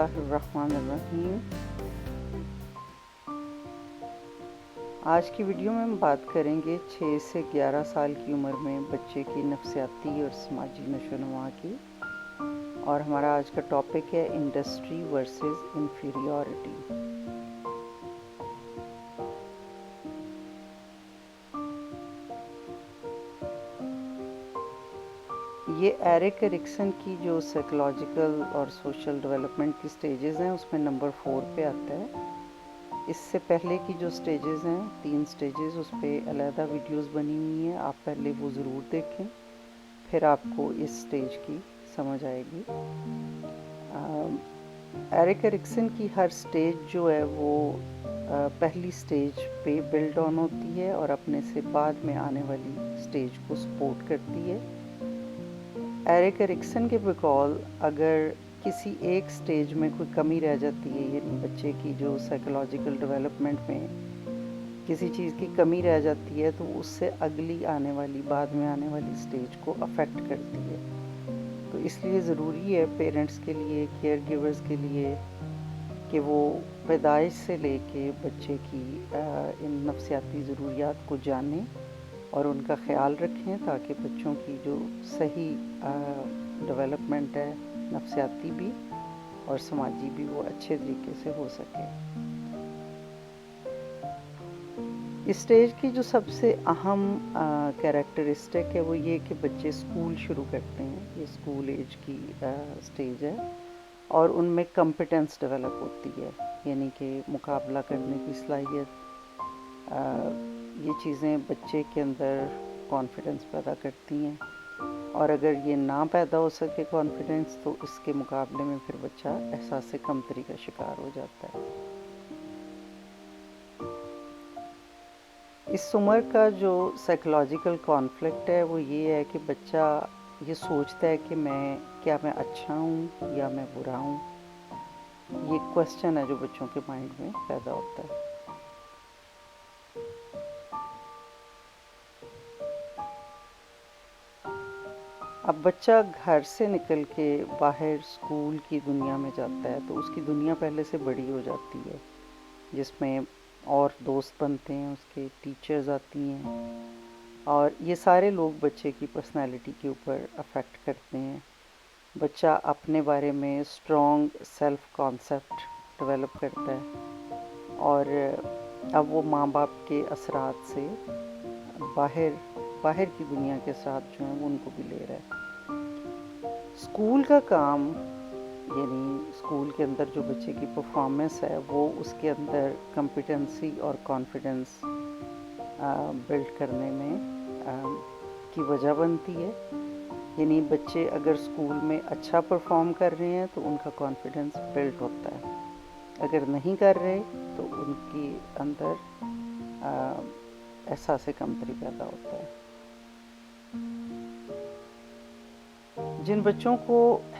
बिस्मिल्लाहिर्रहमानिर्रहीम। आज की वीडियो में हम बात करेंगे 6 से 11 साल की उम्र में बच्चे की नफसियाती और समाजी नशोनुमा की, और हमारा आज का टॉपिक है इंडस्ट्री वर्सेस इंफीरियॉरिटी। ये एरिक एरिक्सन की जो साइकोलॉजिकल और सोशल डेवलपमेंट की स्टेजेस हैं उसमें नंबर 4 पे आता है। इससे पहले की जो स्टेजेस हैं 3 स्टेजेस, उस पर अलहदा वीडियोस बनी हुई हैं, आप पहले वो ज़रूर देखें, फिर आपको इस स्टेज की समझ आएगी। एरिक एरिक्सन की हर स्टेज जो है वो पहली स्टेज पे बिल्ड ऑन होती है और अपने से बाद में आने वाली स्टेज को सपोर्ट करती है। एरिक एरिक्सन के बकौल अगर किसी एक स्टेज में कोई कमी रह जाती है, यानी बच्चे की जो साइकोलॉजिकल डेवलपमेंट में किसी चीज़ की कमी रह जाती है, तो उससे अगली आने वाली बाद में आने वाली स्टेज को अफेक्ट करती है। तो इसलिए ज़रूरी है पेरेंट्स के लिए, केयर गिवर्स के लिए, कि वो पैदाइश से लेके बच्चे की इन नफसियाती ज़रूरियात को जानें और उनका ख़्याल रखें, ताकि बच्चों की जो सही डेवलपमेंट है, नफसियाती भी और समाजी भी, वो अच्छे तरीके से हो सके। इस स्टेज की जो सबसे अहम कैरेक्टरिस्टिक है वो ये कि बच्चे स्कूल शुरू करते हैं। ये स्कूल एज की स्टेज है और उनमें कॉम्पिटेंस डेवलप होती है, यानी कि मुकाबला करने की सलाहियत। ये चीज़ें बच्चे के अंदर कॉन्फिडेंस पैदा करती हैं, और अगर ये ना पैदा हो सके कॉन्फिडेंस, तो इसके मुकाबले में फिर बच्चा एहसास कमतरी का शिकार हो जाता है। इस उम्र का जो साइकोलॉजिकल कॉन्फ्लिक्ट है वो ये है कि बच्चा ये सोचता है कि क्या मैं अच्छा हूँ या मैं बुरा हूँ। ये क्वेश्चन है जो बच्चों के माइंड में पैदा होता है। अब बच्चा घर से निकल के बाहर स्कूल की दुनिया में जाता है, तो उसकी दुनिया पहले से बड़ी हो जाती है, जिसमें और दोस्त बनते हैं, उसके टीचर्स आती हैं, और ये सारे लोग बच्चे की पर्सनालिटी के ऊपर अफेक्ट करते हैं। बच्चा अपने बारे में स्ट्रॉन्ग सेल्फ कॉन्सेप्ट डेवलप करता है, और अब वो माँ बाप के असरात से बाहर की दुनिया के साथ जो हैं वो उनको भी ले रहा है। स्कूल का काम, यानी स्कूल के अंदर जो बच्चे की परफॉर्मेंस है, वो उसके अंदर कॉम्पिटेंसी और कॉन्फिडेंस बिल्ड करने में की वजह बनती है। यानी बच्चे अगर स्कूल में अच्छा परफॉर्म कर रहे हैं तो उनका कॉन्फिडेंस बिल्ड होता है, अगर नहीं कर रहे तो उनके अंदर एहसास कमतरी पैदा होता है। जिन बच्चों को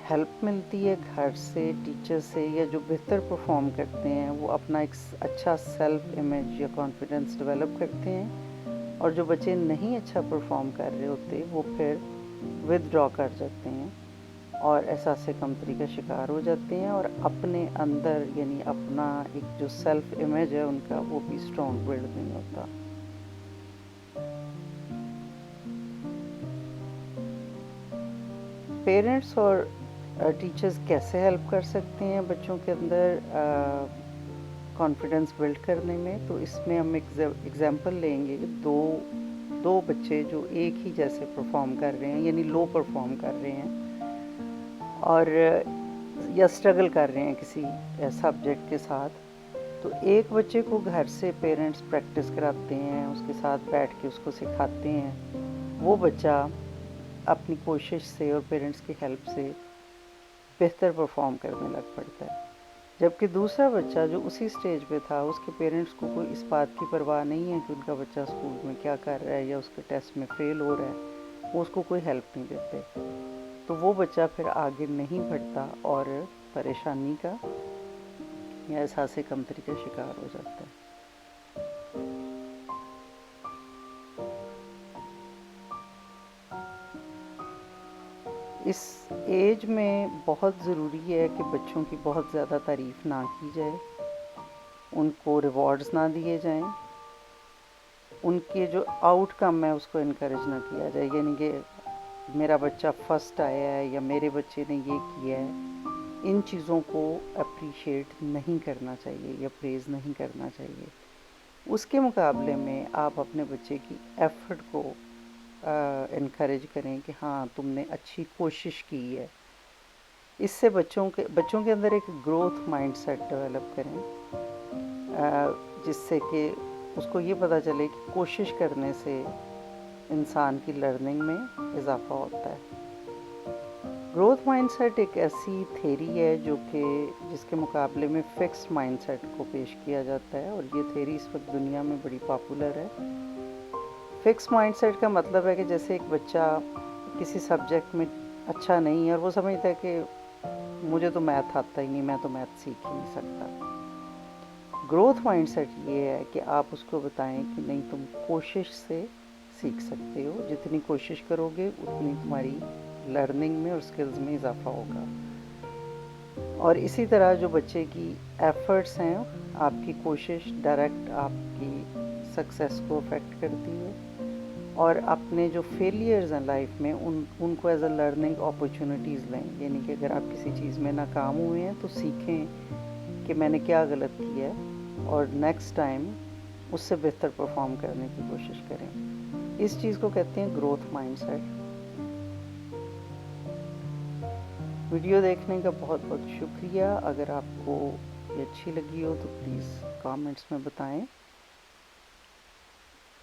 हेल्प मिलती है घर से, टीचर से, या जो बेहतर परफॉर्म करते हैं, वो अपना एक अच्छा सेल्फ इमेज या कॉन्फिडेंस डेवलप करते हैं, और जो बच्चे नहीं अच्छा परफॉर्म कर रहे होते वो फिर विदड्रॉ कर जाते हैं और एहसास कमतरी का शिकार हो जाते हैं, और अपने अंदर यानी अपना एक जो सेल्फ इमेज है उनका, वो भी स्ट्रॉन्ग बिल्ड नहीं होता। पेरेंट्स और टीचर्स कैसे हेल्प कर सकते हैं बच्चों के अंदर कॉन्फिडेंस बिल्ड करने में? तो इसमें हम एग्जांपल लेंगे दो बच्चे जो एक ही जैसे परफॉर्म कर रहे हैं, यानी लो परफॉर्म कर रहे हैं, और या स्ट्रगल कर रहे हैं किसी सब्जेक्ट के साथ। तो एक बच्चे को घर से पेरेंट्स प्रैक्टिस कराते हैं, उसके साथ बैठ के उसको सिखाते हैं, वो बच्चा अपनी कोशिश से और पेरेंट्स की हेल्प से बेहतर परफॉर्म करने लग पड़ता है। जबकि दूसरा बच्चा जो उसी स्टेज पे था, उसके पेरेंट्स को कोई इस बात की परवाह नहीं है कि उनका बच्चा स्कूल में क्या कर रहा है या उसके टेस्ट में फ़ेल हो रहा है, वो उसको कोई हेल्प नहीं देते। तो वो बच्चा फिर आगे नहीं बढ़ता और परेशानी का या एहसास कमतरी का शिकार हो जाता है। اس ایج میں بہت ضروری ہے کہ بچوں کی بہت زیادہ تعریف نہ کی جائے، ان کو ریوارڈز نہ دیے جائیں، ان کے جو آؤٹ کم ہے اس کو انکریج نہ کیا جائے، یعنی کہ میرا بچہ فرسٹ آیا ہے یا میرے بچے نے یہ کیا ہے، ان چیزوں کو اپریشیٹ نہیں کرنا چاہیے یا پریز نہیں کرنا چاہیے۔ اس کے مقابلے میں آپ اپنے بچے کی ایفرٹ کو انکریج کریں کہ ہاں تم نے اچھی کوشش کی ہے۔ اس سے بچوں کے اندر ایک گروتھ مائنڈ سیٹ ڈیولپ کریں، جس سے کہ اس کو یہ پتہ چلے کہ کوشش کرنے سے انسان کی لرننگ میں اضافہ ہوتا ہے۔ گروتھ مائنڈ سیٹ ایک ایسی تھیری ہے جس کے مقابلے میں فکس مائنڈ سیٹ کو پیش کیا جاتا ہے، اور یہ تھیری اس وقت دنیا میں بڑی پاپولر ہے۔ فکس مائنڈ سیٹ کا مطلب ہے کہ جیسے ایک بچہ کسی سبجیکٹ میں اچھا نہیں ہے اور وہ سمجھتا ہے کہ مجھے تو میتھ آتا ہی نہیں، میں تو میتھ سیکھ ہی نہیں سکتا۔ گروتھ مائنڈ سیٹ یہ ہے کہ آپ اس کو بتائیں کہ نہیں، تم کوشش سے سیکھ سکتے ہو، جتنی کوشش کرو گے اتنی تمہاری لرننگ میں اور سکلز میں اضافہ ہوگا۔ اور اسی طرح جو بچے کی ایفرٹس ہیں، آپ کی کوشش ڈائریکٹ آپ کی سکسیس کو افیکٹ کرتی ہے، اور اپنے جو فیلیئرز ہیں لائف میں ان کو ایز اے لرننگ اپرچونیٹیز لیں، یعنی کہ اگر آپ کسی چیز میں ناکام ہوئے ہیں تو سیکھیں کہ میں نے کیا غلط کیا ہے، اور نیکسٹ ٹائم اس سے بہتر پرفارم کرنے کی کوشش کریں۔ اس چیز کو کہتے ہیں گروتھ مائنڈ سیٹ۔ ویڈیو دیکھنے کا بہت بہت شکریہ۔ اگر آپ کو یہ اچھی لگی ہو تو پلیز کامنٹس میں بتائیں۔